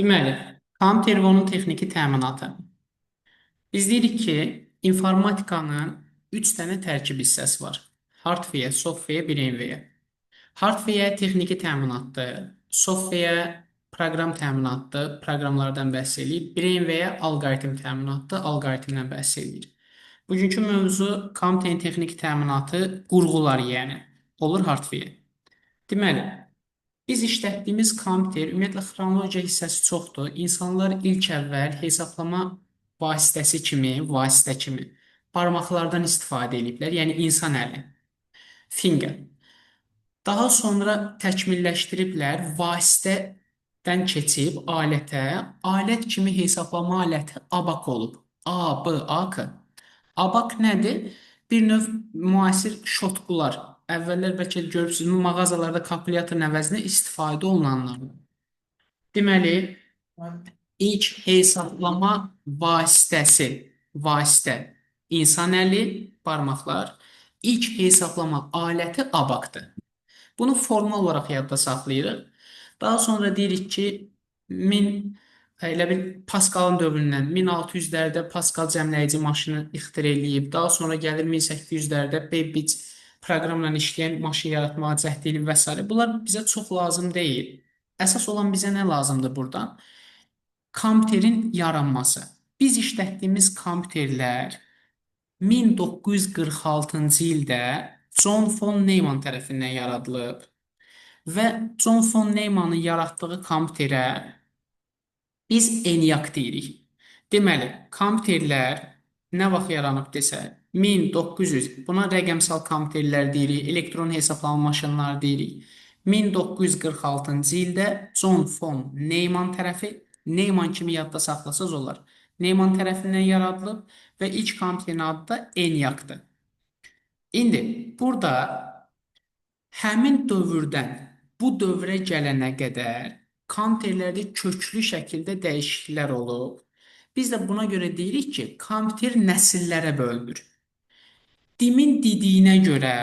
Deməli, kompüter və onun texniki təminatı. Biz deyirik ki, informatikanın 3 dənə tərkib hissəsi var. Hardware, software, brainware. Hardware texniki təminatdır. Software proqram təminatdır. Proqramlardan bəhs eləyir. Brainware alqoritm təminatdır. Alqoritmdən bəhs eləyir. Bugünkü mövzu kompüterin texniki təminatı, qurğular yəni. Olur hardware. Deməli, biz işlətdiyimiz kompüter, ümumiyyətlə xronologiya hissəsi çoxdur. İnsanlar ilk əvvəl hesablama vasitə kimi barmaqlardan istifadə ediblər, yəni insan əli, finger. Daha sonra təkmilləşdiriblər, vasitədən keçib alətə, alət kimi hesablama aləti abak olub. A-B-A-K. Abak nədir? Bir növ müasir şotqular. Əvvəllər bəlkə görürsünüz, mağazalarda kalkulyatorun əvəzinə istifadə olunanlar. Deməli, ilk hesablama vasitə, insan əli, barmaqlar, ilk hesablama aləti abakdır. Bunu formal olaraq yadda saxlayırıq. Daha sonra deyirik ki, 1000 elə bil Pascalın dövründən 1600-lərdə Pascal cəmləyici maşını ixtira eləyib. Daha sonra gəlir 1800-lərdə Babbage proqramla işləyən maşın yaratmağa cəhd edib və s. Bunlar bizə çox lazım deyil. Əsas olan bizə nə lazımdır buradan? Kompüterin yaranması. Biz işlətdiyimiz kompüterlər 1946-cı ildə John von Neumann tərəfindən yaradılıb və John von Neumannın yaratdığı kompüterə biz ENIAC deyirik. Deməli, kompüterlər nə vaxt yaranıb desə, 1900, buna rəqəmsal kompüterlər deyirik, elektron hesablama maşınları deyirik. 1946-cı ildə John von Neumann tərəfi, Neumann kimi yadda saxlasaz olar, Neumann tərəfindən yaradılıb və ilk kompüterin adı da ENIAC-dır. İndi burada həmin dövrdən bu dövrə gələnə qədər kompüterlərdə köklü şəkildə dəyişikliklər olub. Biz də buna görə deyirik ki, kompüter nəsillərə bölünür. Dimin dediyinə görə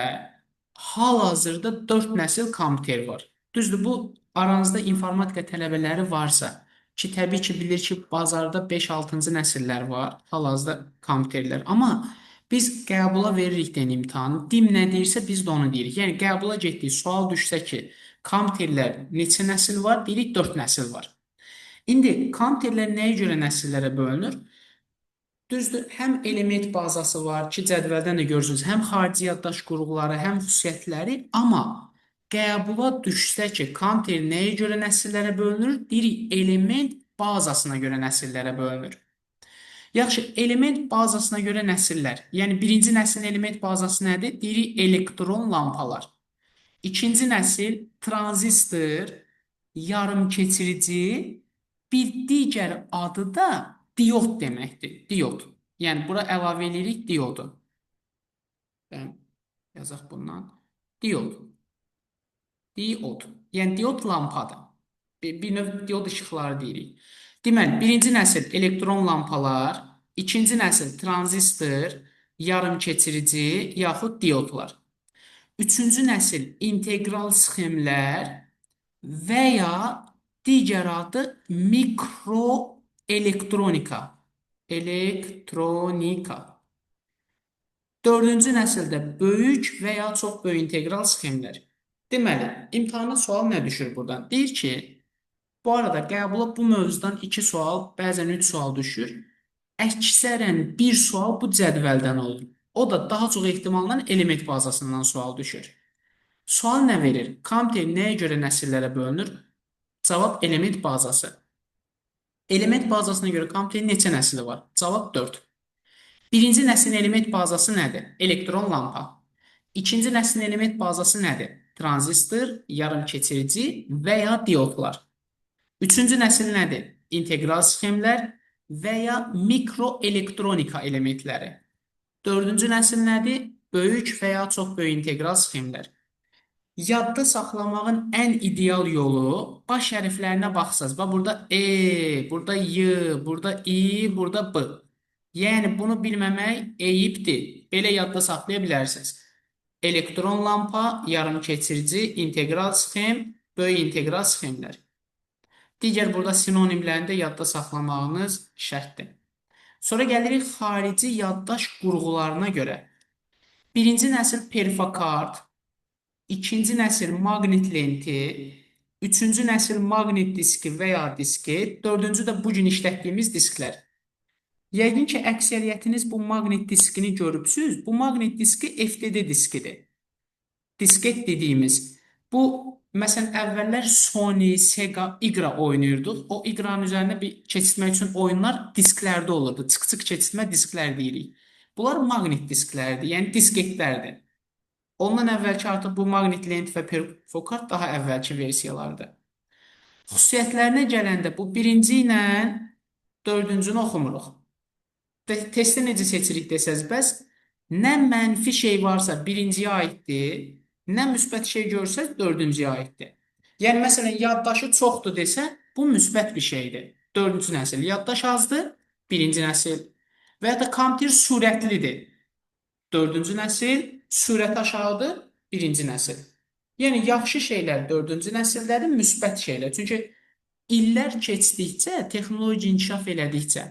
hal-hazırda 4 nəsil kompüter var. Düzdür, bu aranızda informatika tələbələri varsa ki, təbii ki, bilir ki, bazarda 5-6-cı nəsillər var, hal-hazırda kompüterlər. Amma biz qəbula veririk də imtahanı. Dim nə deyirsə biz də onu deyirik. Yəni qəbula getdik, sual düşsə ki, kompüterlər neçə nəsil var? Deyirik 4 nəsil var. İndi kompüterlər nəyə görə nəsillərə bölünür? Düzdür, həm element bazası var ki, cədvəldən də görürsünüz, həm xarici yaddaş qurğuları, həm xüsusiyyətləri, amma qəbula düşsə ki, kompüter nəyə görə nəsillərə bölünür? Deyirik, element bazasına görə nəsillərə bölünür. Yaxşı, element bazasına görə nəsillər. Yəni, birinci nəslin element bazası nədir? Deyirik, elektron lampalar. İkinci nəsil tranzistor, yarımkeçirici, bir digər adı da diod deməkdir. Diod. Yəni, bura əlavə edirik diodu. Yazaq bundan. Diod. Diod. Yəni, diod lampadır. Bir növ diod işıqları deyirik. Deməli, birinci nəsil elektron lampalar, ikinci nəsil tranzistor, yarımkeçirici yaxud diodlar. Üçüncü nəsil integral sxemlər və ya digər adı mikroelektronika. Dördüncü nəsildə böyük və ya çox böyük integral sxemlər. Deməli, imtahana sual nə düşür buradan? Deyir ki, bu arada qəbula bu mövzudan 2 sual, bəzən 3 sual düşür. Əksərən bir sual bu cədvəldən olur. O da daha çox ehtimalla element bazasından sual düşür. Sual nə verir? Kompüter nəyə görə nəsillərə bölünür? Cavab element bazası. Element bazasına görə kompüterin neçə nəsli var? Cavab 4. Birinci nəslin element bazası nədir? Elektron lampa. İkinci nəslin element bazası nədir? Tranzistor, yarımkeçirici və ya diodlar. Üçüncü nəsil nədir? İntegral sxemlər və ya mikroelektronika elementləri. Dördüncü nəsil nədir? Böyük və ya çox böyük integral sxemlər. Yadda saxlamağın ən ideal yolu baş hərflərinə baxsaz. Bax, burada E, burada Y, burada İ, burada B. Yəni, bunu bilməmək eyibdir. Belə yadda saxlaya bilərsiniz. Elektron lampa, yarımkeçirici, integral sxem, böyük integral sxemlər. Digər burada sinonimlərini də yadda saxlamağınız şərtdir. Sonra gəlirik xarici yaddaş qurğularına görə. Birinci nəsil perfokart, ikinci nəsil maqnit lenti, üçüncü nəsil maqnit diski və ya disket, dördüncü də bu gün işlətdiyimiz disklər. Yəqin ki, əksəriyyətiniz bu maqnit diskini görübsünüz. Bu maqnit diski FTD diskidir. Disket dediyimiz. Bu, məsələn, əvvəllər Sony, Sega, Iqra oynayırdıq. O İqranın üzərində bir keçirtmək üçün oyunlar disklərdə olurdu. Çıx-çıx keçirtmə disklər deyirik. Bunlar maqnit disklərdir, yəni disketlərdir. Ondan əvvəlki artıq bu maqnit lent və perfokart daha əvvəlki versiyalardır. Xüsusiyyətlərinə gələndə bu birinci ilə dördüncünü oxumuruq. Testdə necə seçirik desəz, bəs nə mənfi şey varsa birinciyə aiddir, nə müsbət şey görsəz dördüncüyə aiddir. Yəni, məsələn, yaddaşı çoxdur desə, bu müsbət bir şeydir. Dördüncü nəsil. Yaddaş azdır, birinci nəsil. Və ya da kompüter sürətlidir. Dördüncü nəsil, sürət aşağıdır, birinci nəsil. Yəni, yaxşı şeylər dördüncü nəsildədir, müsbət şeylər. Çünki illər keçdikcə, texnologiya inkişaf elədikcə,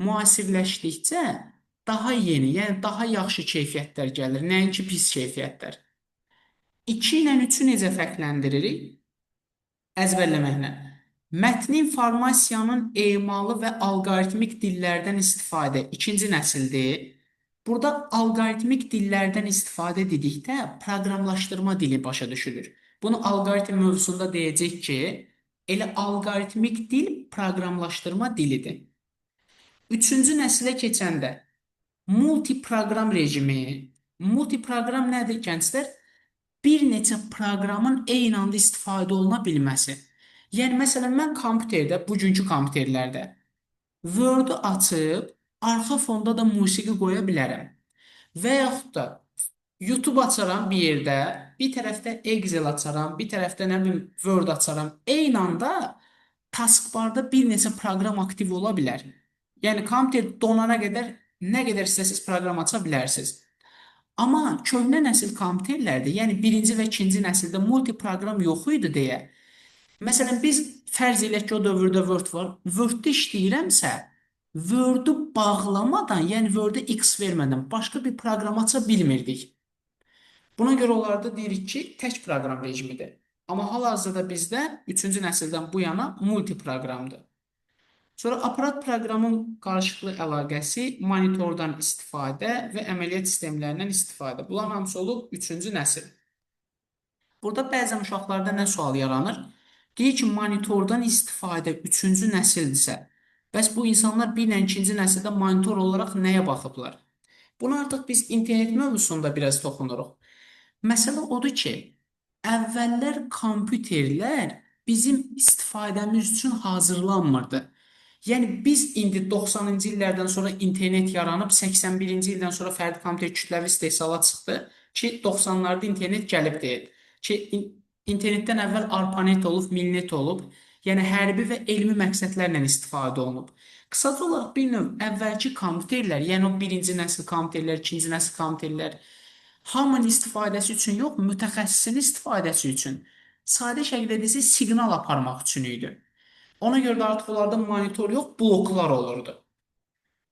müasirləşdikcə daha yeni, yəni daha yaxşı keyfiyyətlər gəlir, nəinki pis keyfiyyətlər. 2 ilə 3-ü necə fərqləndiririk? Əzbərləməklə. Mətni informasiyanın emalı və alqoritmik dillərdən istifadə ikinci nəsildir. Burada alqoritmik dillərdən istifadə dedikdə proqramlaşdırma dili başa düşülür. Bunu alqoritm mövzusunda deyəcək ki, elə alqoritmik dil proqramlaşdırma dilidir. Üçüncü nəsilə keçəndə multiproqram rejimi. Multiproqram nədir, gənclər? Bir neçə proqramın eyni anda istifadə oluna bilməsi. Yəni, məsələn, mən kompüterdə, bugünkü kompüterlərdə Word-ü açıb, arxa fonda da musiqi qoya bilərəm. Və yaxud da YouTube açaram bir yerdə, bir tərəfdə Excel açaram, bir tərəfdə nə bilim Word açaram. Eyni anda taskbarda bir neçə proqram aktiv ola bilər. Yəni, kompüter donana qədər nə qədər istəsiniz proqram aça bilərsiniz. Amma köhnə nəsil kompüterlərdə, yəni birinci və ikinci nəsildə multiproqram yox idi deyə. Məsələn, biz fərz eləyək ki, o dövrdə Word var. Word-də işləyirəmsə, Word-u bağlamadan, yəni Word-ə X vermədən başqa bir proqram aça bilmirdik. Buna görə onlarda deyirik ki, tək proqram rejimidir. Amma hal-hazırda bizdə 3-cü nəsildən bu yana multiproqramdır. Sonra aparat proqramın qarşılıqlı əlaqəsi monitordan istifadə və əməliyyat sistemlərindən istifadə. Bunların hamısı olub 3-cü nəsil. Burada bəzən uşaqlarda nə sual yaranır? Deyir ki, monitordan istifadə 3-cü nəsildirsə, bəs bu insanlar 1 ilə 2-ci nəsildə monitor olaraq nəyə baxıblar? Bunu artıq biz internet mövzusunda biraz toxunuruq. Məsələ odur ki, əvvəllər kompüterlər bizim istifadəmiz üçün hazırlanmırdı. Yəni, biz indi 90-cı illərdən sonra internet yaranıb, 81-ci ildən sonra fərdi kompüter kütləvi istehsala çıxdı ki, 90-larda internet gəlib deyil. Ki, internetdən əvvəl ARPANET olub, MILNET olub, yəni hərbi və elmi məqsədlərlə istifadə olunub. Qısaca olaraq bir növ əvvəlki kompüterlər, yəni o birinci nəsil kompüterlər, ikinci nəsil kompüterlər, hamının istifadəsi üçün yox, mütəxəssisin istifadəsi üçün, sadə şəkildə desə, siqnal aparmaq üçün idi. Ona görə də artıq onlarda monitor yox, bloklar olurdu.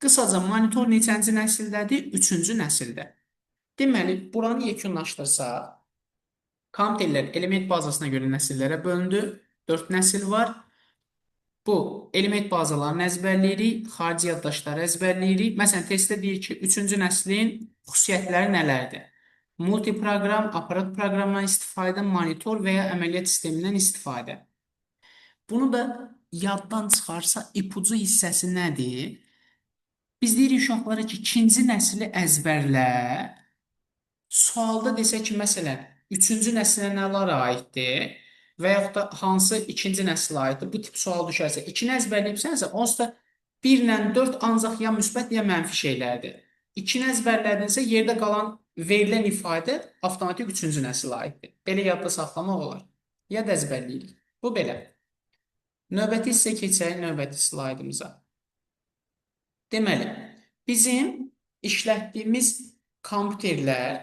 Qısaca, monitor neçənci nəsildədir? 3-cü nəsildə. Deməli, buranı yekunlaşdırsaq, kompüterlər element bazasına görə nəsillərə bölündü. 4 nəsil var. Bu, element bazalarını əzbərləyirik, xarici yaddaşları əzbərləyirik. Məsələn, testdə deyir ki, 3-cü nəslin xüsusiyyətləri nələrdir? Multiproqram, aparat proqramından istifadə, monitor və ya əməliyyat sistemindən istifadə. Bunu da yaddan çıxarsa, ipucu hissəsi nədir? Biz deyirik uşaqlara ki, ikinci nəsli əzbərlə. Sualda desək ki, məsələn, 3-cü nəslə nələrə aiddir və yaxud da hansı ikinci nəslə aiddir? Bu tip sual düşərsə, 2-ni əzbərləyibsənsə, onsuz da 1 ilə 4 ancaq ya müsbət, ya mənfi şeylərdir. 2-ni əzbərlədinsə, yerdə qalan verilən ifadə avtomatik 3-cü nəslə aiddir. Belə yadda saxlamaq olar. Ya da əzbərləyirik. Bu belə. Növbəti hissə keçək növbəti slaydımıza. Deməli, bizim işlətdiyimiz kompüterlər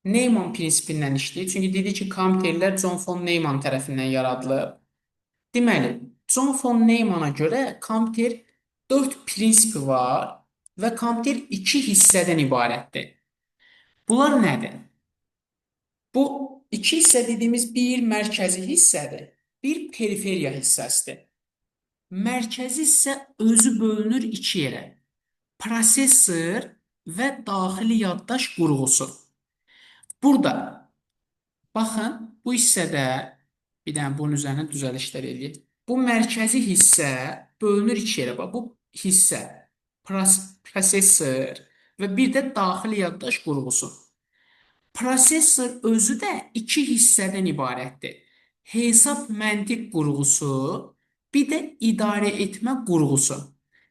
Neyman prinsipindən işləyir. Çünki dedik ki, kompüterlər John von Neumann tərəfindən yaradılıb. Deməli, John von Neumana görə kompüter 4 prinsipi var və kompüter 2 hissədən ibarətdir. Bunlar nədir? Bu 2 hissə dediyimiz bir mərkəzi hissədir, bir periferiya hissəsidir. Mərkəzi hissə özü bölünür 2 yerə. Prosesor və daxili yaddaş qurğusu. Burada baxın, bu hissədə bir dənə bunun üzərinə düzəlişlər eləyək. Bu mərkəzi hissə bölünür 2 yerə. Bax, bu hissə prosesor və bir də daxili yaddaş qurğusu. Prosesor özü də 2 hissədən ibarətdir. Hesab məntiq qurğusu, bir də idarə etmə qurğusu.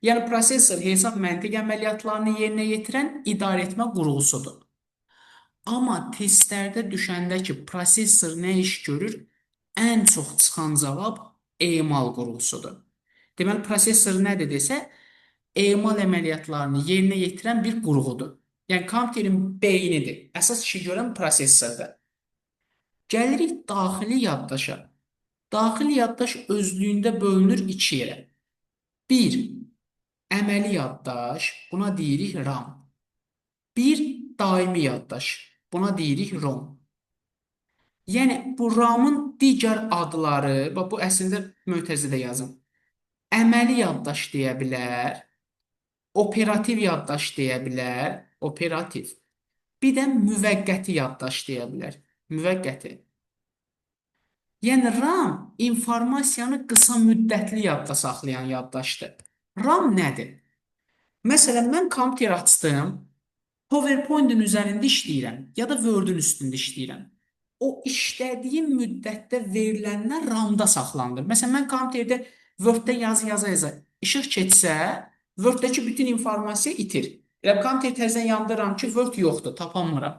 Yəni prosesor hesab məntiq əməliyyatlarını yerinə yetirən idarə etmə qurğusudur. Amma testlərdə düşəndə ki, prosesor nə iş görür? Ən çox çıxan cavab emal qurğusudur. Deməli, prosesor nədir desə, emal əməliyyatlarını yerinə yetirən bir qurğudur. Yəni, kompüterin beynidir. Əsas işi görən prosesordur. Gəlirik daxili yaddaşa. Daxili yaddaş özlüyündə bölünür 2 yerə. 1. Əməli yaddaş, buna deyirik RAM. 1. Daimi yaddaş, buna deyirik ROM. Yəni, bu RAM-ın digər adları, bax, bu əslində mötərizədə yazın. Əməli yaddaş deyə bilər, operativ yaddaş deyə bilər, operativ. Bir də müvəqqəti yaddaş deyə bilər, müvəqqəti. Yəni, RAM informasiyanı qısa müddətli yadda saxlayan yaddaşdır. RAM nədir? Məsələn, mən kompüter açdım, PowerPoint-in üzərində işləyirəm, ya da Word-ün üstündə işləyirəm. O işlədiyim müddətdə verilənlər RAM-da saxlanılır. Məsələn, mən kompüterdə Word-də yazı yaza-yaza işıq keçsə, Word-dəki bütün informasiya itir. Elə kompüteri təzədən yandırıram ki, Word yoxdur, tapanmıram.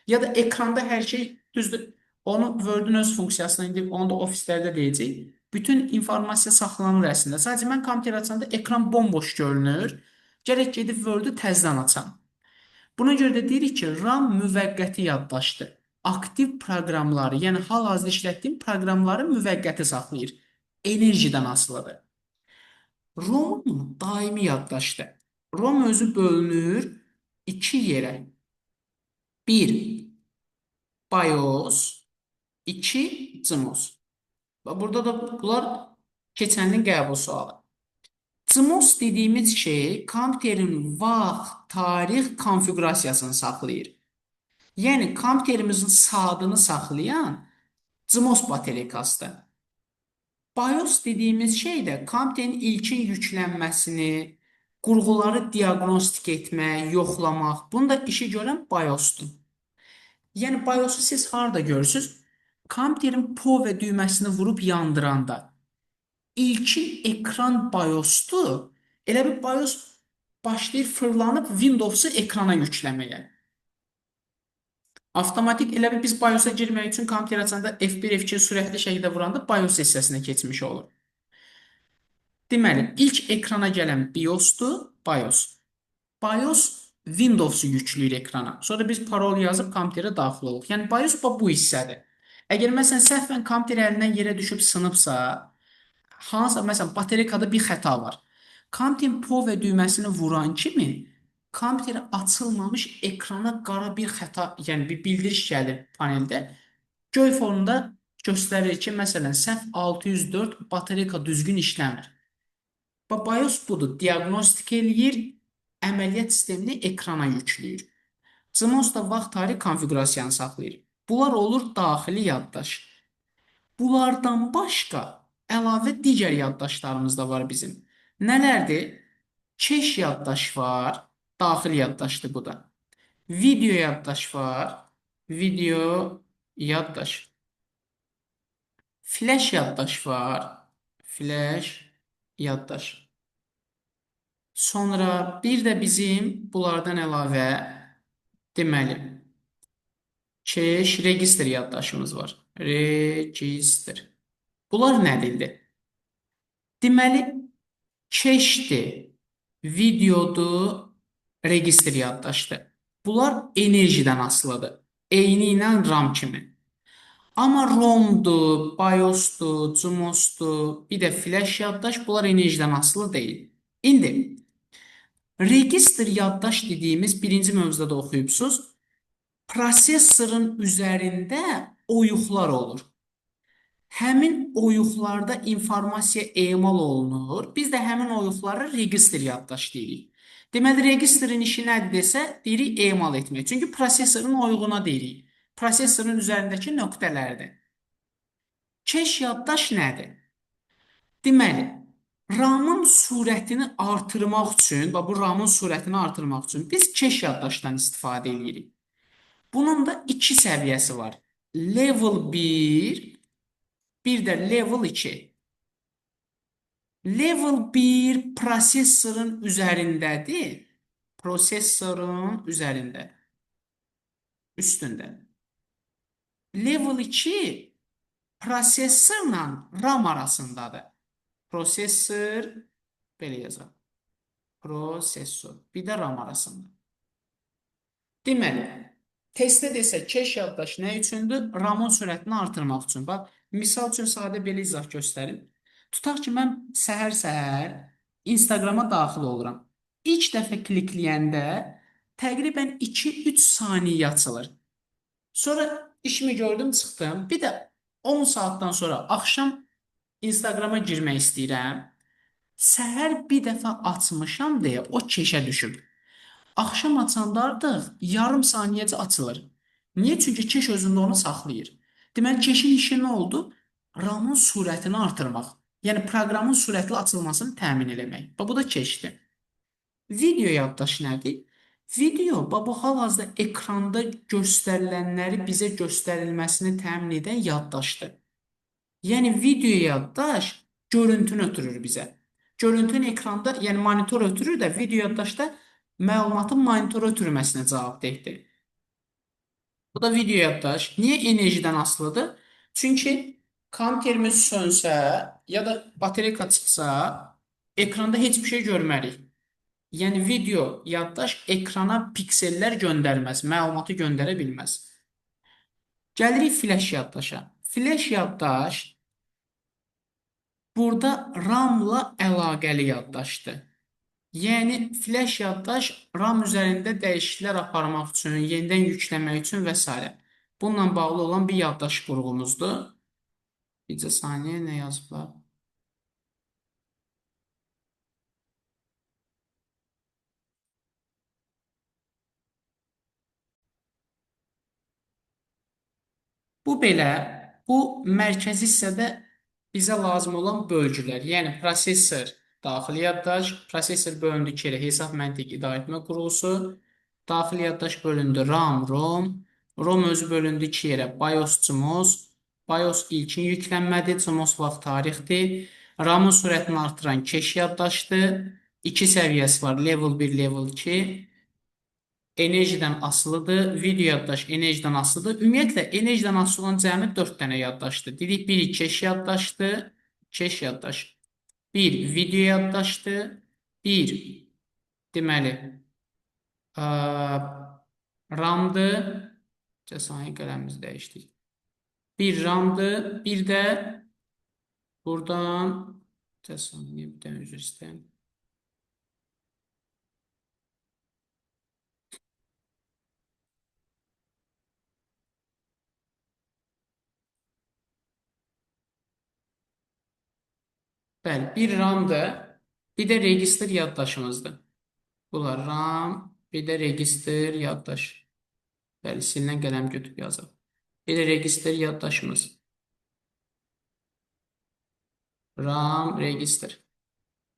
Ya da ekranda hər şey düzdür. Onu Word-ün öz funksiyasına indi onu da ofislərdə deyəcək. Bütün informasiya saxlanılır əslində. Sadəcə mən kompüter açanda ekran bomboş görünür. Gərək gedib Word-ü təzədən açam. Buna görə də deyirik ki, RAM müvəqqəti yaddaşdır. Aktiv proqramları, yəni hal-hazırda işlətdiyim proqramları müvəqqəti saxlayır. Enerjidən asılıdır. ROM daimi yaddaşdır. ROM özü bölünür 2 yerə. 1. BIOS, 2. CMOS. Burada da bunlar keçənli qəbul sualı. CMOS dediyimiz şey kompüterin vaxt, tarix konfiqurasiyasını saxlayır. Yəni, kompüterimizin saatını saxlayan CMOS batareykasıdır. BIOS dediyimiz şey də kompüterin ilkin yüklənməsini, qurğuları diaqnostik etmək, yoxlamaq, bunu da işi görən BIOS-dur. Yəni, BIOS-u siz harada görürsünüz? Kompüterin POV düyməsini vurub yandıranda. İlkin ekran BIOS-dur. Elə bir BIOS başlayır fırlanıb Windows-u ekrana yükləməyə. Avtomatik elə bir biz BIOS-a girmək üçün kompüter açanda F1, F2 sürətli şəkildə vuranda BIOS hissəsinə keçmiş olur. Deməli, ilk ekrana gələn BIOS-dur, BIOS. BIOS Windows-u yükləyir ekrana. Sonra biz parol yazıb kompüterə daxil oluq. Yəni, BIOS bu hissədir. Əgər məsələn səhvən kompüter əlindən yerə düşüb sınıbsa, hansısa məsələn batareykada bir xəta var. Kompüterin POV düyməsini vuran kimi kompüter açılmamış ekrana qara bir xəta, yəni bir bildiriş gəlir paneldə. Göy fonunda göstərir ki, məsələn səhv 604 batareyka düzgün işləmir. BIOS budur, diaqnostik eləyir, əməliyyat sistemini ekrana yükləyir. CMOS da vaxt tarix konfiqurasiyanı saxlayır. Bunlar olur daxili yaddaş. Bunlardan başqa əlavə digər yaddaşlarımız da var bizim. Nələrdir? Keş yaddaş var, daxili yaddaşdır bu da. Video yaddaş var, video yaddaş. Flash yaddaş var, flash yaddaş. Sonra bir də bizim bunlardan əlavə deməli keş, registr yaddaşımız var. Registr. Bunlar nədir? Deməli, keşdir, videodur, registr yaddaşdır. Bunlar enerjidən asılıdır. Eyni ilə RAM kimi. Amma ROM-dur, BIOS-dur, CMOS-dur, bir də flash yaddaş bunlar enerjidən asılı deyil. İndi registr yaddaş dediyimiz birinci mövzuda da oxuyubsuz. Prosesorun üzərində oyuqlar olur. Həmin oyuqlarda informasiya emal olunur. Biz də həmin oyuqlara registr yaddaş deyirik. Deməli, registrin işi nədir desə, deyirik emal etmək. Çünki prosesorun oyuğuna deyirik. Prosesorun üzərindəki nöqtələrdir. Keş yaddaş nədir? Deməli, RAM-ın sürətini artırmaq üçün, bax bu RAM-ın sürətini artırmaq üçün biz keş yaddaşdan istifadə edirik. Bunun da iki səviyyəsi var. Level 1, bir də level 2. Level 1 prosesorun üzərindədir. Prosesorun üzərində, üstündə. Level 2 prosesorla RAM arasındadır. Prosesor, belə yazaq. Prosesor, bir də RAM arasında. Deməli, testdə desə keş yaddaş nə üçündür? RAM-ın sürətini artırmaq üçün. Bax, misal üçün sadə belə izah göstərim. Tutaq ki, mən səhər-səhər Instagrama daxil oluram. İlk dəfə klikləyəndə təqribən 2-3 saniyə açılır. Sonra işimi gördüm, çıxdım. Bir də 10 saatdan sonra axşam Instagrama girmək istəyirəm. Səhər bir dəfə açmışam deyə o keşə düşüb. Axşam açanda artıq yarım saniyəcə açılır. Niyə? Çünki keş özündə onu saxlayır. Deməli, keşin işi nə oldu? RAM-ın sürətini artırmaq. Yəni, proqramın sürətli açılmasını təmin eləmək. Bu da keşdir. Video yaddaş nədir? Video, bu hal-hazırda ekranda göstərilənləri bizə göstərilməsini təmin edən yaddaşdır. Yəni, video yaddaş görüntünü ötürür bizə. Görüntünü ekranda, yəni monitor ötürür də, video yaddaşda məlumatın monitora ötürülməsinə cavabdehdir. Bu da video yaddaş. Niyə enerjidən asılıdır? Çünki kompüterimiz sönsə ya da baterika çıxsa, ekranda heç bir şey görmərik. Yəni, video yaddaş ekrana piksellər göndərməz, məlumatı göndərə bilməz. Gəlirik flash yaddaşa. Flash yaddaş burada RAM-la əlaqəli yaddaşdır. Yəni, flash yaddaş RAM üzərində dəyişikliklər aparmaq üçün, yenidən yükləmək üçün və s. Bununla bağlı olan bir yaddaş qurğumuzdur. Bircə saniyə nə yazıblar? Bu belə, bu mərkəzi hissədə bizə lazım olan bölgülər, yəni prosesor, daxili yaddaş, prosesor bölündü iki yerə, hesab məntiq idarəetmə qurğusu, daxili yaddaş bölündü RAM, ROM, ROM özü bölündü iki yerə, BIOS, CMOS, BIOS ilkin yüklənmədir, CMOS vaxt tarixdir, RAM-ın sürətini artıran keş yaddaşdır, iki səviyyəsi var, level 1, level 2, enerjidən asılıdır. Video yaddaş enerjidən asılıdır. Ümumiyyətlə, enerjidən asılı olan cəmi 4 dənə yaddaşdır. Dedik, biri keş yaddaşdır. Keş yaddaş. Bir video yaddaşdır. Bir, deməli, RAM-dır. Saniyə qələmimizi dəyişdik. Bir RAM-dır. Bir də buradan saniyə bir dənə üzr istəyim. Bəli, bir RAM-dır. Bir də registr yaddaşımızdır. Bunlar RAM, bir də registr yaddaş. Bəli, silinən qələm götürüb yazaq. Bir də registr yaddaşımız. RAM, registr.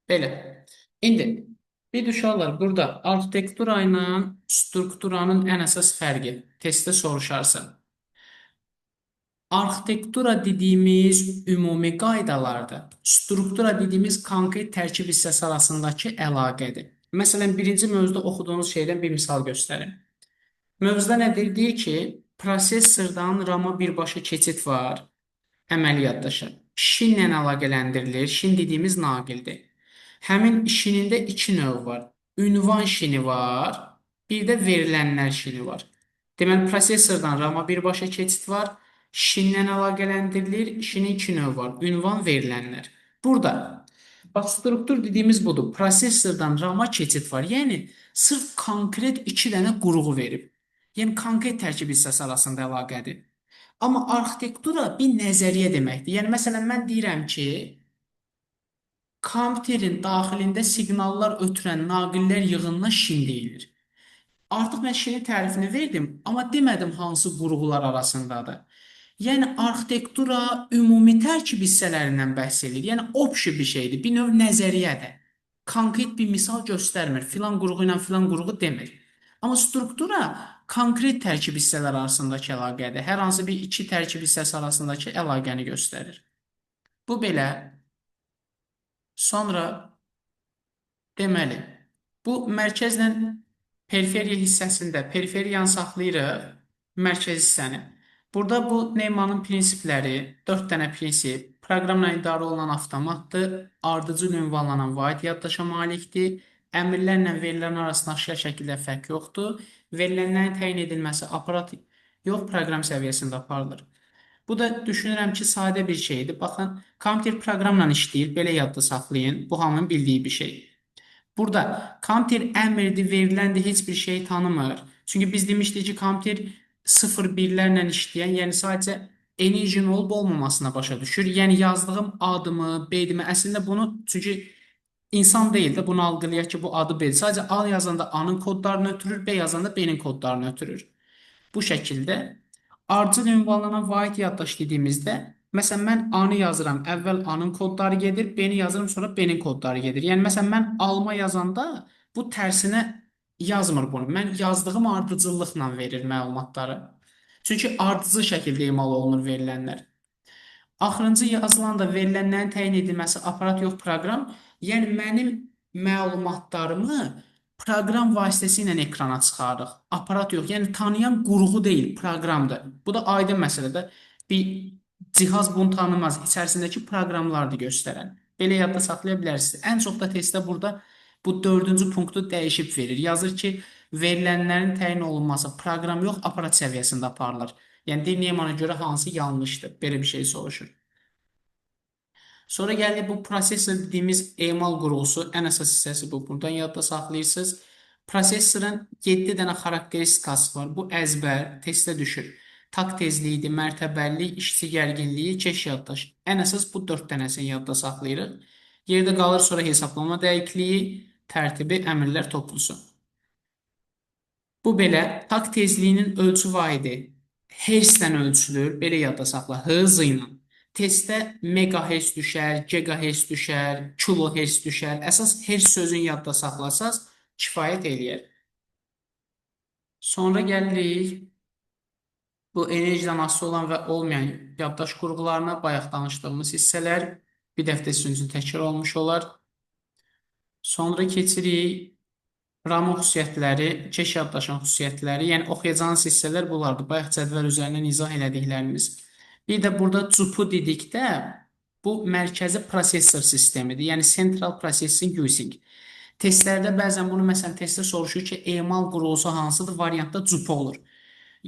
Belə. İndi, bir uşaqlar, burada arxitektura ilə strukturanın ən əsas fərqi. Testdə soruşarsan. Arxitektura dediyimiz ümumi qaydalardır. Struktura dediyimiz konkret tərkib hissəsi arasındakı əlaqədir. Məsələn, birinci mövzuda oxuduğunuz şeydən bir misal göstərim. Mövzuda nədir? Deyir ki, prosesordan RAM-a birbaşa keçid var, əməliyyatdaşa. Şinlə əlaqələndirilir. Şin dediyimiz naqildir. Həmin şinində iki növ var. Ünvan şini var, bir də verilənlər şini var. Deməli, prosesordan RAM-a birbaşa keçid var. Şinlə əlaqələndirilir. Şinin iki növü var. Ünvan verilənlər. Burada bax struktur dediyimiz budur. Prosesordan RAM-a keçid var. Yəni sırf konkret iki dənə qurğu verib. Yəni konkret tərkib hissəsi arasında əlaqədir. Amma arxitektura bir nəzəriyyə deməkdir. Yəni məsələn mən deyirəm ki, kompüterin daxilində siqnallar ötürən naqillər yığınına şin deyilir. Artıq mən şinin tərifini verdim, amma demədim hansı qurğular arasındadır. Yəni arxitektura ümumi tərkib hissələrindən bəhs edir. Yəni obşi bir şeydir, bir növ nəzəriyyədir. Konkret bir misal göstərmir. Filan qurğu ilə filan qurğu demir. Amma struktura konkret tərkib hissələr arasındakı əlaqədir. Hər hansı bir iki tərkib hissəsi arasındakı əlaqəni göstərir. Bu belə. Sonra deməli, bu mərkəzlə periferiya hissəsində periferiyanı saxlayırıq, mərkəz hissəni. Burada bu Neymanın prinsipləri, 4 dənə prinsip, proqramla idarə olunan avtomatdır, ardıcıl ünvanlanan vahid yaddaşa malikdir, əmrlərlə verilən arasında aşkar şəkildə fərq yoxdur, verilənlərin təyin edilməsi aparat yox, proqram səviyyəsində aparılır. Bu da düşünürəm ki, sadə bir şeydir. Baxın, kompüter proqramla işləyir, belə yadda saxlayın. Bu hamının bildiyi bir şey. Burada kompüter əmrdir, veriləndir, heç bir şey tanımır. Çünki biz demişdik ki, kompüter 0-1-lərlə işləyən, yəni sadəcə enerjinin olub olmamasına başa düşür. Yəni yazdığım adımı, B-dimi, əslində bunu, çünki insan deyil də bunu algılayaq ki, bu adı B-dir. Sadəcə A yazanda A-nın kodlarını ötürür, B yazanda B-nin kodlarını ötürür. Bu şəkildə ardıcıl ünvanlanan vahid yaddaş dediyimizdə, məsələn, mən A-nı yazıram, əvvəl A-nın kodları gedir, B-ni yazıram, sonra B-nin kodları gedir. Yəni, məsələn, mən alma yazanda bu tərsinə yazmır bunu. Mən yazdığım ardıcıllıqla verir məlumatları. Çünki ardıcıl şəkildə emal olunur verilənlər. Axırıncı yazılan da verilənlərin təyin edilməsi aparat yox proqram. Yəni mənim məlumatlarımı proqram vasitəsilə ekrana çıxarırıq. Aparat yox. Yəni tanıyan qurğu deyil, proqramdır. Bu da aydın məsələdir. Bir cihaz bunu tanımaz. İçərisindəki proqramlardır göstərən. Belə yadda saxlaya bilərsiniz. Ən çox da testdə burada bu dördüncü punktu dəyişib verir. Yazır ki, verilənlərin təyin olunması proqram yox, aparat səviyyəsində aparılır. Yəni Neymana görə hansı yanlışdır? Belə bir şey soruşur. Sonra gəlir bu prosesor dediyimiz emal qurğusu, ən əsas hissəsi bu. Buradan yadda saxlayırsınız. Prosesorun 7 dənə xarakteristikası var. Bu əzbər, testə düşür. Tak tezliyidir, mərtəbəlilik, işçi gərginliyi, keş yaddaş. Ən əsas bu 4 dənəsini yadda saxlayırıq. Yerdə qalır sonra hesablama dəqiqliyi, tərtibi, əmrlər toplusu. Bu belə tak tezliyinin ölçü vahidi hertzlə ölçülür. Belə yadda saxla, hız ilə. Testdə megahertz düşər, gigahertz düşər, kilohertz düşər. Əsas hertz sözünü yadda saxlasaz kifayət eləyər. Sonra gəlirik bu enerjidən asılı olan və olmayan yaddaş qurğularına, bayaq danışdığımız hissələr bir dəfə sizin üçün təkrar olmuş olar. Sonra keçirik RAM xüsusiyyətləri, keş yaddaşın xüsusiyyətləri, yəni oxuyacağınız hissələr bunlardır. Bayaq cədvəl üzərindən izah elədiklərimiz. Bir də burada CUP-u dedikdə bu mərkəzi prosesor sistemidir. Yəni Central Processing Using. Testlərdə bəzən bunu məsələn testdə soruşur ki, emal qurğusu hansıdır? Variantda CUP olur.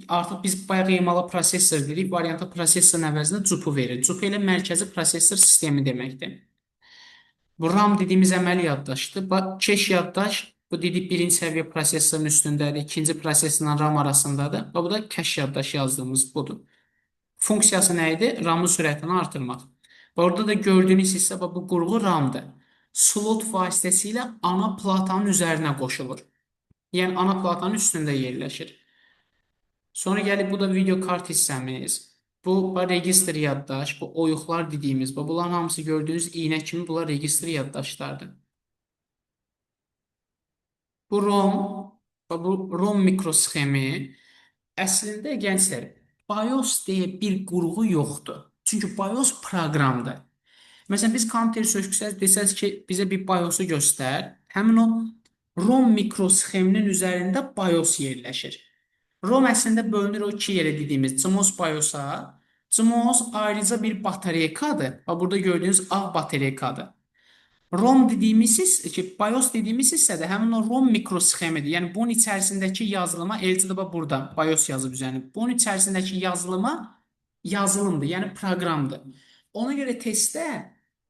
Artıq biz bayaq emala prosesor dedik, variantda prosesorun əvəzinə CUP-u verir. CUP elə mərkəzi prosesor sistemi deməkdir. Bu RAM dediyimiz əməli yaddaşdır. Bax, keş yaddaş bu dedik birinci səviyyə prosesorun üstündədir, ikinci prosesorla RAM arasındadır. Və bu da keş yaddaş yazdığımız budur. Funksiyası nə idi? RAM-ın sürətini artırmaq. Və orada da gördüyünüz hissə bu qurğu RAM-dır. Slot vasitəsilə ana platanın üzərinə qoşulur. Yəni ana platanın üstündə yerləşir. Sonra gəlib bu da video kart hissəmiz. Bu registr yaddaş, bu oyuqlar dediyimiz, bunların hamısı gördüyünüz iynə kimi bunlar registr yaddaşlardır. Bu ROM mikrosxemi əslində gənclər, BIOS deyə bir qurğu yoxdur. Çünki BIOS proqramdır. Məsələn, biz kompüteri sökürsəz, desəz ki, bizə bir BIOS-u göstər, həmin o ROM mikrosxeminin üzərində BIOS yerləşir. ROM əslində bölünür o iki yerə dediyimiz CMOS BIOS-a. CMOS ayrıca bir batareykadır. Burada gördüyünüz ağ batareykadır. ROM dediyimiz ki, BIOS dediyimiz hissə də həmin o ROM mikrosxemidir. Yəni bunun içərisindəki yazılıma, eləcə də burada BIOS yazıb üzərinə. Bunun içərisindəki yazılıma yazılımdır, yəni proqramdır. Ona görə testdə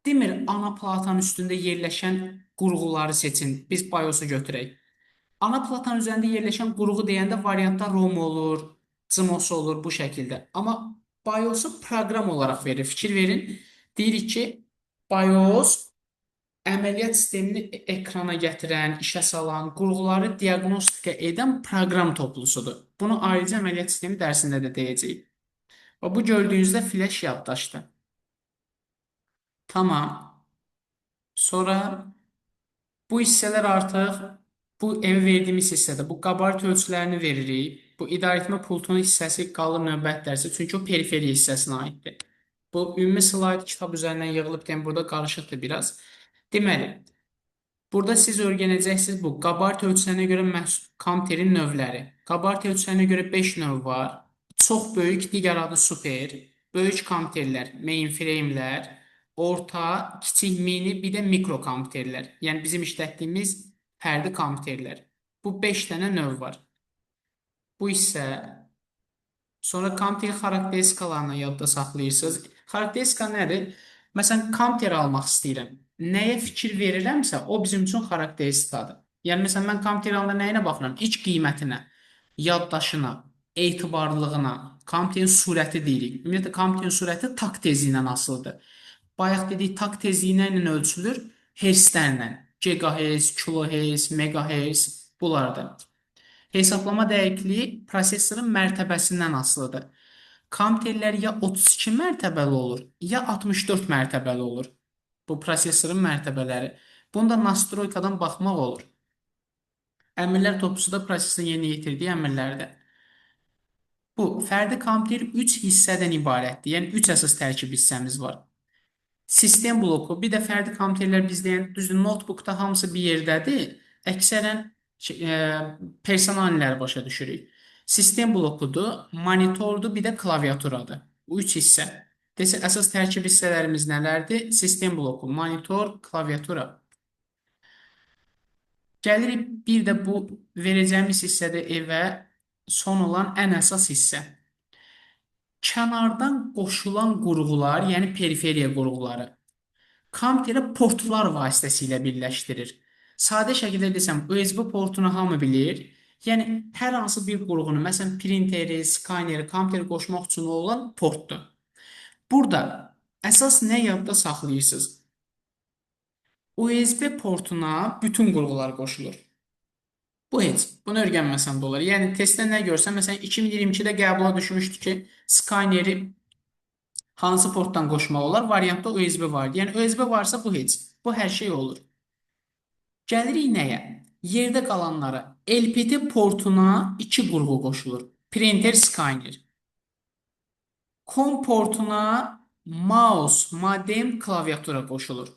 demir ana platanın üstündə yerləşən qurğuları seçin. Biz BIOS-u götürək. Ana platanın üzərində yerləşən qurğu deyəndə variantda ROM olur, CMOS olur bu şəkildə. Amma BIOS-u proqram olaraq verir. Fikir verin. Deyirik ki, BIOS əməliyyat sistemini ekrana gətirən, işə salan, qurğuları diaqnostika edən proqram toplusudur. Bunu ayrıca əməliyyat sistemi dərsində də deyəcəyik. Və bu gördüyünüzdə flash yaddaşdır. Tamam. Sonra bu hissələr artıq bu evə verdiyimiz hissədə bu qabarit ölçülərini veririk. Bu idarəetmə pultunun hissəsi qalır növbət dərsi, çünki o periferiya hissəsinə aiddir. Bu ümumi slayd kitab üzərindən yığılıb deyəm, burada qarışıqdır biraz. Deməli, burada siz öyrənəcəksiniz bu qabarit ölçüsünə görə kontrin növləri. Qabarit ölçüsünə görə 5 növ var. Çox böyük, digər adı super, böyük kompüterlər, mainframelər, orta, kiçik mini, bir də mikro kompüterlər. Yəni bizim işlətdiyimiz fərdi kompüterlər. Bu 5 dənə növ var. Bu isə sonra kompüter xarakteristikalarını yadda saxlayırsınız. Xarakteristika nədir? Məsələn, kompüter almaq istəyirəm. Nəyə fikir verirəmsə, o bizim üçün xarakteristikadır. Yəni, məsələn, mən kompüter alanda nəyinə baxıram? İç qiymətinə, yaddaşına, etibarlılığına, kompüterin sürəti deyirik. Ümumiyyətlə, kompüterin sürəti tak tezliyindən asılıdır. Bayaq dedik, tak tezliyi ilə ölçülür? Hertzlərlə. Gigahertz, kilohertz, megahertz bunlardır. Hesablama dəqiqliyi prosesorun mərtəbəsindən asılıdır. Kompüterlər ya 32 mərtəbəli olur, ya 64 mərtəbəli olur. Bu prosesorun mərtəbələri. Bunu da nastroykadan baxmaq olur. Əmrlər toplusu da prosesorun yerinə yetirdiyi əmrlərdir. Bu, fərdi kompüter 3 hissədən ibarətdir. Yəni 3 əsas tərkib hissəmiz var. Sistem bloku, bir də fərdi kompüterlər biz deyən, düzdür, notebookda hamısı bir yerdədir. Əksərən personalləri başa düşürük. Sistem blokudur, monitordur, bir də klaviaturadır. Bu üç hissə. Desə, əsas tərkib hissələrimiz nələrdir? Sistem bloku, monitor, klaviatura. Gəlirik bir də bu verəcəyimiz hissədə evə son olan ən əsas hissə. Kənardan qoşulan qurğular, yəni periferiya qurğuları, kompüterə portlar vasitəsilə birləşdirir. Sadə şəkildə desəm, USB portunu hamı bilir. Yəni, hər hansı bir qurğunu, məsələn, printeri, skaneri, kompüteri qoşmaq üçün olan portdur. Burada əsas nə yadda saxlayırsınız? USB portuna bütün qurğular qoşulur. Bu heç. Bunu öyrənməsən də olar. Yəni, testdə nə görsən, məsələn, 2022-də qəbula düşmüşdü ki, skaneri hansı portdan qoşmaq olar? Variantda USB var. Yəni, USB varsa bu heç. Bu hər şey olur. Gəlirik nəyə? Yerdə qalanlara. LPT portuna 2 qurğu qoşulur. Printer, skanner. COM portuna mouse, modem, klaviatura qoşulur.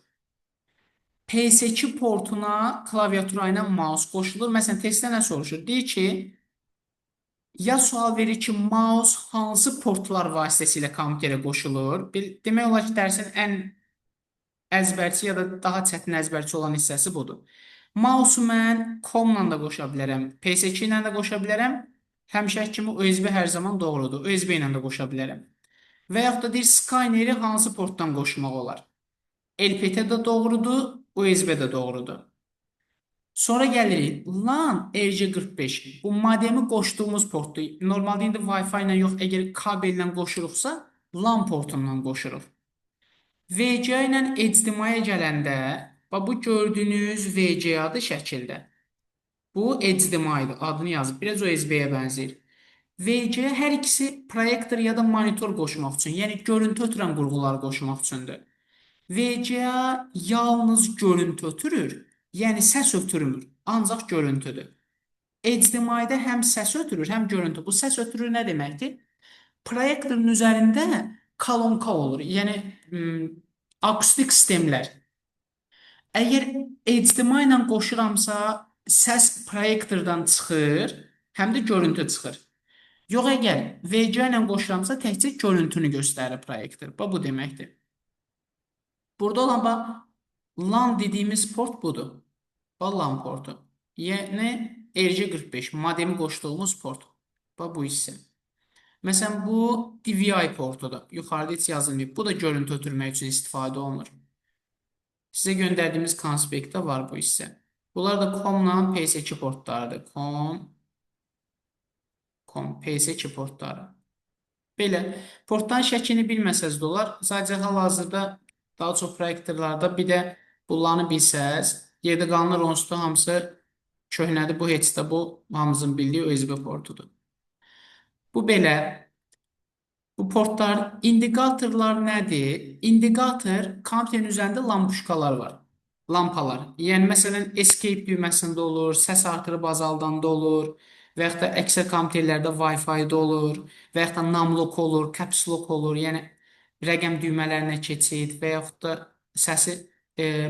PS2 portuna klaviatura ilə mouse qoşulur. Məsələn, testdə nə soruşur? Deyir ki, ya sual verir ki, mouse hansı portlar vasitəsilə kompüterə qoşulur? Demək olar ki, dərsin ən əzbərçi ya da daha çətin əzbərçi olan hissəsi budur. Mouse-u mən COM-la da qoşa bilərəm, PS2 ilə də qoşa bilərəm. Həmişəki kimi USB hər zaman doğrudur. USB ilə də qoşa bilərəm. Və yaxud da deyir, skanneri hansı portdan qoşmaq olar? LPT də doğrudur, USB də doğrudur. Sonra gəlirik. LAN RJ45. Bu modemi qoşduğumuz portdur. Normalde indi Wi-Fi ilə yox, əgər kabellə qoşuruqsa, LAN portundan qoşuruq. VGA ilə HDMI-yə gələndə, bu gördüyünüz VGA-dır şəkildə. Bu HDMI-dir, adını yazıb. Biraz USB-yə bənzəyir. VGA hər ikisi proyektor ya da monitor qoşmaq üçün, yəni görüntü ötürən qurğuları qoşmaq üçündür. VGA yalnız görüntü ötürür, yəni səs ötürmür, ancaq görüntüdür. HDMI-də həm səs ötürür, həm görüntü. Bu səs ötürür nə deməkdir? Proyektorun üzərində kolonka olur, yəni akustik sistemlər. Əgər HDMI ilə qoşuramsa, səs proyektordan çıxır, həm də görüntü çıxır. Yox, əgər VGA ilə qoşuramsa, təkcə görüntünü göstərir proyektor. Bu deməkdir. Burada olan LAN dediyimiz port budur. LAN portu. Yəni RJ45 modemi qoşduğumuz port. Bu hissə. Məsələn, bu DVI portudur. Yuxarıda heç yazılmayıb. Bu da görüntü ötürmək üçün istifadə olunur. Sizə göndərdiyimiz konspektdə var bu hissə. Bunlar da COM-la PS2 portlarıdır. COM, PS2 portları. Belə, portdan şəklini bilməsəz də olar. Sadəcə hal-hazırda daha çox proyektorlarda bir də bunlarını bilsəz, yerdə qalanlar onsuz da hamısı köhnədir. Bu heç də bu hamımızın bildiyi USB portudur. Bu belə. Bu portlar, indikatorlar nədir? Indikator, kompüterin üzərində lampuşkalar var. Lampalar. Yəni, məsələn, escape düyməsində olur, səs artırıb azaldanda olur, və yaxud da əksər kompüterlərdə Wi-Fi-də olur, və yaxud da numlock olur, caps lock olur, yəni rəqəm düymələrinə keçid və yaxud da səsi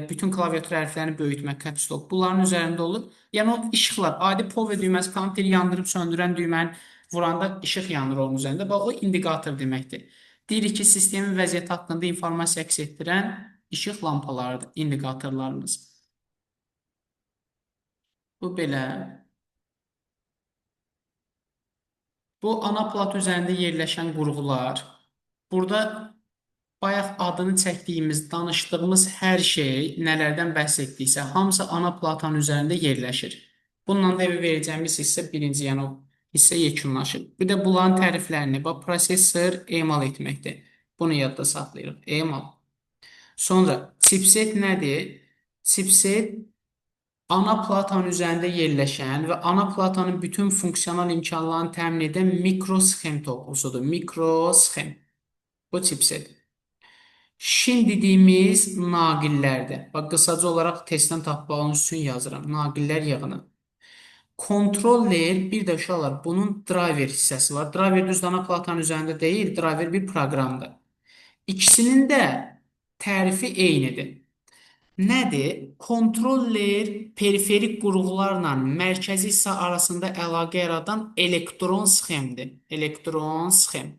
bütün klaviatur hərflərini böyütmək, caps lock bunların üzərində olur. Yəni, o işıqlar, adi power düyməsi kompüteri yandırıb söndürən düyməni vuranda işıq yanır onun üzərində. Bax, o indikator deməkdir. Deyirik ki, sistemin vəziyyəti haqqında informasiya əks etdirən işıq lampalarıdır, indikatorlarımız. Bu belə. Bu ana plat üzərində yerləşən qurğular. Burada bayaq adını çəkdiyimiz, danışdığımız hər şey, nələrdən bəhs etdiksə, hamısı ana platanın üzərində yerləşir. Bununla da verəcəyimiz hissə birinci, yəni o hissə yekunlaşır. Bir də bunların təriflərini, bax, prosesor emal etməkdir. Bunu yadda saxlayırıq. Emal. Sonra, chipset nədir? Chipset ana platanın üzərində yerləşən və ana platanın bütün funksional imkanlarını təmin edən mikrosxem toplusudur. Mikrosxem. Bu chipset. Şin dediyimiz naqillərdir. Bax, qısaca olaraq testdən tapmağınız üçün yazıram. Naqillər yığını. Kontroller, bir də uşaqlar, bunun driver hissəsi var. Driver düz ana platanın üzərində deyil, driver bir proqramdır. İkisinin də tərifi eynidir. Nədir? Kontroller periferik qurğularla mərkəzi hissə arasında əlaqə yaradan elektron sxemdir. Elektron sxem.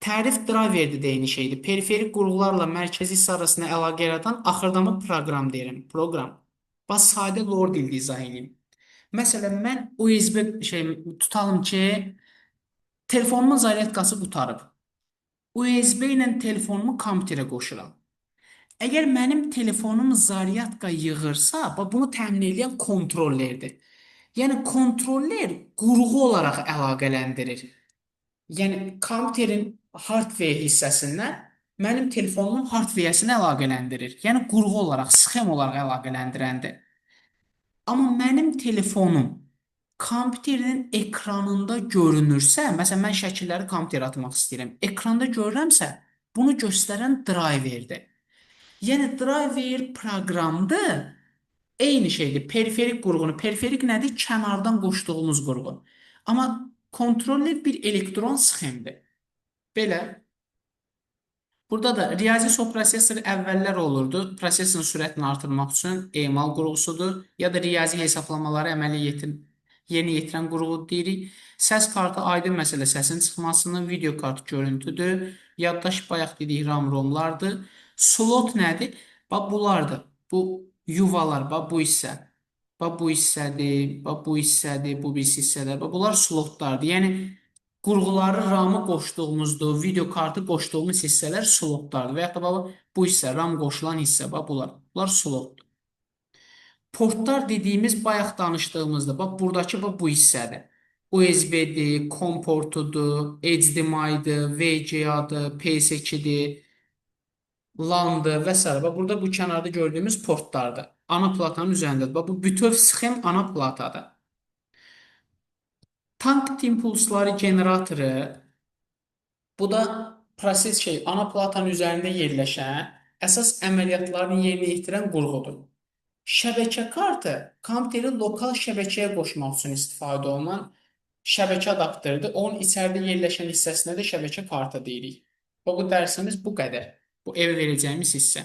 Tərif driverdir də eyni şeydir. Periferik qurğularla mərkəzi hissə arasında əlaqə yaradan axırdamı proqram deyirəm. Proqram. Bax, sadə lor dildə izah edeyim. Məsələn, mən USB tutalım ki, telefonumun zaryadkası qurtarıb. USB ilə telefonumu kompüterə qoşuram. Əgər mənim telefonum zaryadka yığırsa, bunu təmin edən kontrollerdir. Yəni, kontroller qurğu olaraq əlaqələndirir. Yəni, kompüterin hardware hissəsindən mənim telefonumun hardware-sini əlaqələndirir. Yəni, qurğu olaraq, sxem olaraq əlaqələndirəndir. Amma mənim telefonum kompüterin ekranında görünürsə, məsələn, mən şəkilləri kompüterə atmaq istəyirəm. Ekranda görürəmsə, bunu göstərən driverdir. Yəni, driver proqramdır, eyni şeydir. Periferik qurğunu. Periferik nədir? Kənardan qoşduğumuz qurğu. Amma kontroller bir elektron sxemdir. Belə. Burada da riyazi prosesor əvvəllər olurdu. Prosesorun sürətini artırmaq üçün emal qurğusudur. Ya da riyazi hesablamaları yerinə yetirən qurğu deyirik. Səs kartı aydın məsələ, səsin çıxmasını, video kartı görüntüdür. Yaddaş bayaq dedik RAM-ROM-lardır. Slot nədir? Bax, bunlardır. Bu yuvalar, bax, bu hissə. Bax, bu hissədir, bax, bu hissədir, bu birisi hissədir. Bax, bunlar slotlardır. Yəni, qurğuları RAM-ı qoşduğumuzdur, video kartı qoşduğumuz hissələr slotlardır. Və yaxud da bu hissə, RAM qoşulan hissə, bax, bunlar. Bunlar slotdur. Portlar dediyimiz bayaq danışdığımızdır. Bax, buradakı bu hissədir. USB-dir, COM portudur, HDMI-dir, VGA-dır, PS2-dir, LAN-dır və s. Burada bu kənarda gördüyümüz portlardır. Ana platanın üzərindədir. Bu bütöv sxem ana platadır. Tank impulsları generatoru, bu da ana platanın üzərində yerləşən əsas əməliyyatlarını yerinə yetirən qurğudur. Şəbəkə kartı kompüteri lokal şəbəkəyə qoşmaq üçün istifadə olunan şəbəkə adapteridir. Onun içəridə yerləşən hissəsinə də şəbəkə kartı deyirik. Bu dərsimiz bu qədər. Bu evə verəcəyimiz hissə.